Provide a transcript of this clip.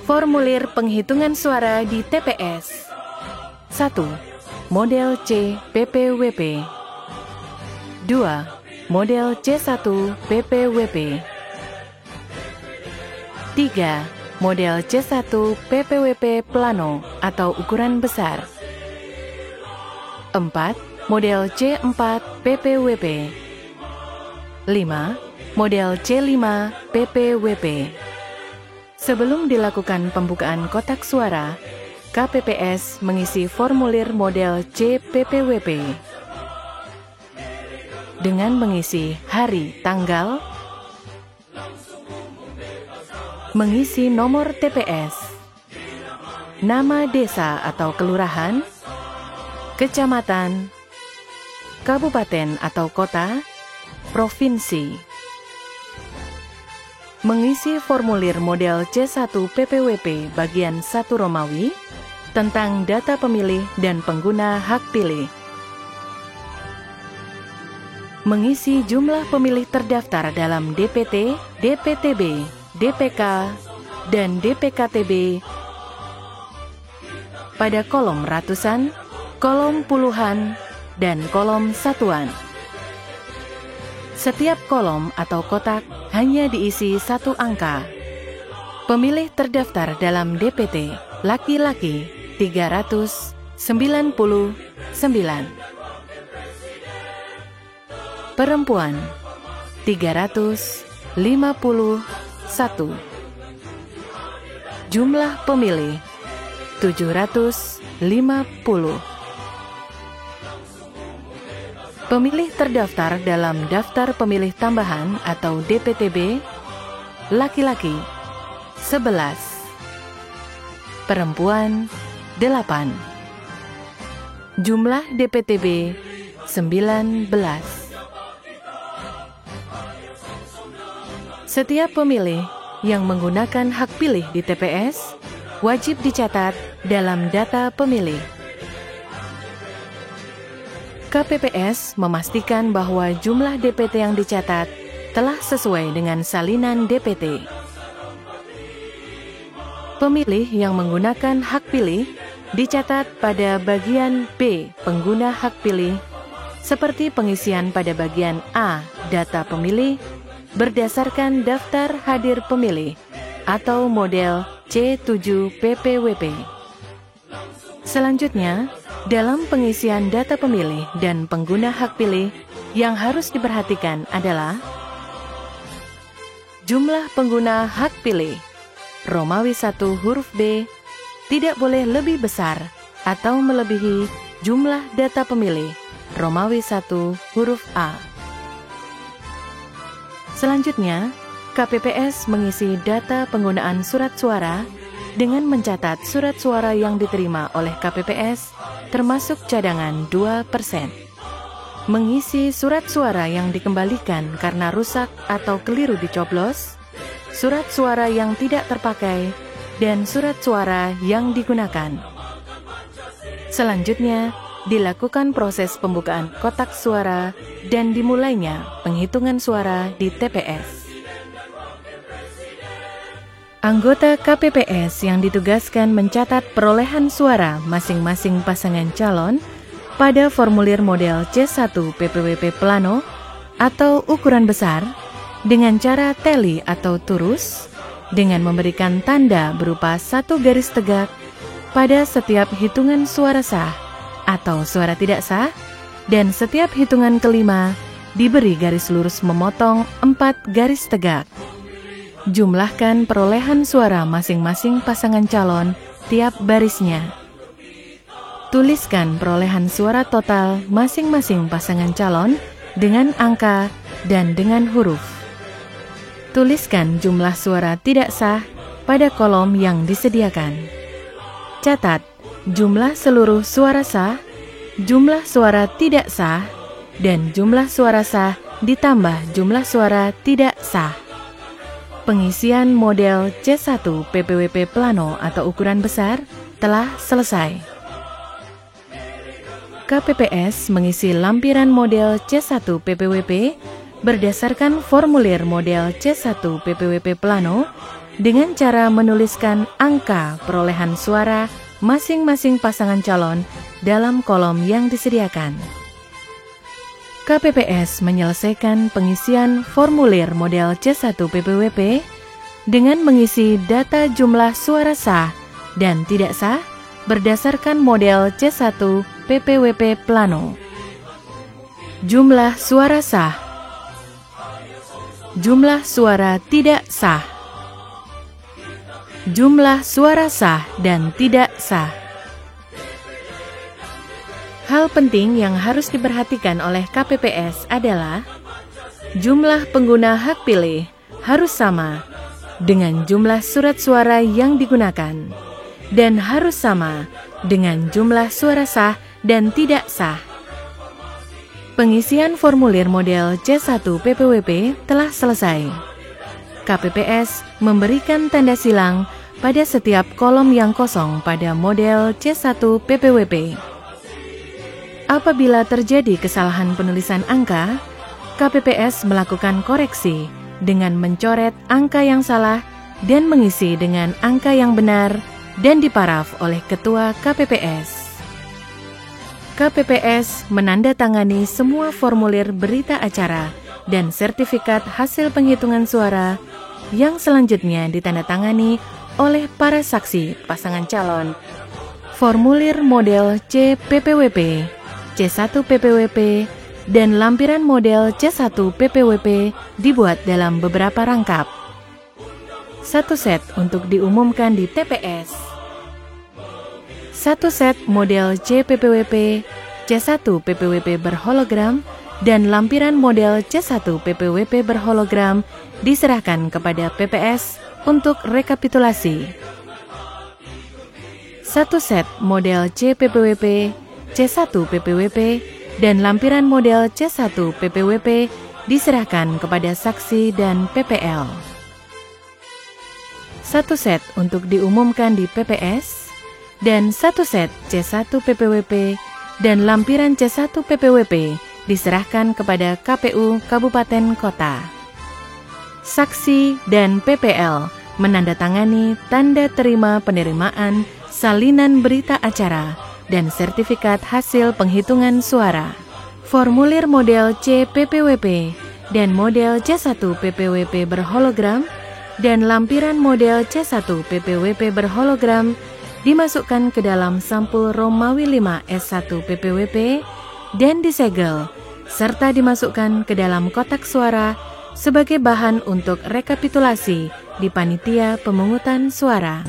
Formulir penghitungan suara di TPS. 1. Model C PPWP. 2. Model C1 PPWP. 3. Model C1 PPWP plano atau ukuran besar. 4. Model C4 PPWP. 5. Model C5 PPWP. Sebelum dilakukan pembukaan kotak suara, KPPS mengisi formulir model C PPWP dengan mengisi hari, tanggal, mengisi nomor TPS, nama desa atau kelurahan, kecamatan, kabupaten atau kota, provinsi. Mengisi formulir model C1 PPWP bagian 1 Romawi tentang data pemilih dan pengguna hak pilih. Mengisi jumlah pemilih terdaftar dalam DPT, DPTB, DPK, dan DPKTB pada kolom ratusan, kolom puluhan, dan kolom satuan. Setiap kolom atau kotak hanya diisi 1 angka. Pemilih terdaftar dalam DPT, laki-laki 399, perempuan 351, jumlah pemilih 750. Pemilih terdaftar dalam daftar pemilih tambahan atau DPTB, laki-laki 11, perempuan 8, jumlah DPTB 19. Setiap pemilih yang menggunakan hak pilih di TPS wajib dicatat dalam data pemilih. KPPS memastikan bahwa jumlah DPT yang dicatat telah sesuai dengan salinan DPT. Pemilih yang menggunakan hak pilih dicatat pada bagian B pengguna hak pilih, seperti pengisian pada bagian A data pemilih berdasarkan daftar hadir pemilih atau model C7 PPWP. Selanjutnya, dalam pengisian data pemilih dan pengguna hak pilih yang harus diperhatikan adalah jumlah pengguna hak pilih Romawi 1 huruf B tidak boleh lebih besar atau melebihi jumlah data pemilih Romawi 1 huruf A. Selanjutnya, KPPS mengisi data penggunaan surat suara dengan mencatat surat suara yang diterima oleh KPPS termasuk cadangan 2%. Mengisi surat suara yang dikembalikan karena rusak atau keliru dicoblos, surat suara yang tidak terpakai, dan surat suara yang digunakan. Selanjutnya, dilakukan proses pembukaan kotak suara dan dimulainya penghitungan suara di TPS. Anggota KPPS yang ditugaskan mencatat perolehan suara masing-masing pasangan calon pada formulir model C1 PPWP plano atau ukuran besar dengan cara teli atau turus dengan memberikan tanda berupa 1 garis tegak pada setiap hitungan suara sah atau suara tidak sah, dan setiap hitungan kelima diberi garis lurus memotong 4 garis tegak. Jumlahkan perolehan suara masing-masing pasangan calon tiap barisnya. Tuliskan perolehan suara total masing-masing pasangan calon dengan angka dan dengan huruf. Tuliskan jumlah suara tidak sah pada kolom yang disediakan. Catat jumlah seluruh suara sah, jumlah suara tidak sah, dan jumlah suara sah ditambah jumlah suara tidak sah. Pengisian model C1 PPWP Plano atau ukuran besar telah selesai. KPPS mengisi lampiran model C1 PPWP berdasarkan formulir model C1 PPWP Plano dengan cara menuliskan angka perolehan suara masing-masing pasangan calon dalam kolom yang disediakan. KPPS menyelesaikan pengisian formulir model C1 PPWP dengan mengisi data jumlah suara sah dan tidak sah berdasarkan model C1 PPWP Plano. Jumlah suara sah, jumlah suara tidak sah, jumlah suara sah dan tidak sah. Hal penting yang harus diperhatikan oleh KPPS adalah jumlah pengguna hak pilih harus sama dengan jumlah surat suara yang digunakan dan harus sama dengan jumlah suara sah dan tidak sah. Pengisian formulir model C1 PPWP telah selesai. KPPS memberikan tanda silang pada setiap kolom yang kosong pada model C1 PPWP. Apabila terjadi kesalahan penulisan angka, KPPS melakukan koreksi dengan mencoret angka yang salah dan mengisi dengan angka yang benar dan diparaf oleh Ketua KPPS. KPPS menandatangani semua formulir berita acara dan sertifikat hasil penghitungan suara yang selanjutnya ditandatangani oleh para saksi pasangan calon. Formulir model C PPWP, C1 PPWP, dan lampiran model C1 PPWP dibuat dalam beberapa rangkap. Satu set untuk diumumkan di TPS. Satu set model C PPWP, C1 PPWP berhologram, dan lampiran model C1 PPWP berhologram diserahkan kepada PPS untuk rekapitulasi. Satu set model C PPWP, C1 PPWP, dan lampiran model C1 PPWP diserahkan kepada saksi dan PPL. Satu set untuk diumumkan di PPS, dan satu set C1 PPWP dan lampiran C1 PPWP diserahkan kepada KPU Kabupaten Kota. Saksi dan PPL menandatangani tanda terima penerimaan salinan berita acara dan sertifikat hasil penghitungan suara. Formulir model C PPWP dan model C1 PPWP berhologram dan lampiran model C1 PPWP berhologram dimasukkan ke dalam sampul Romawi 5 S1 PPWP dan disegel, serta dimasukkan ke dalam kotak suara sebagai bahan untuk rekapitulasi di panitia pemungutan suara.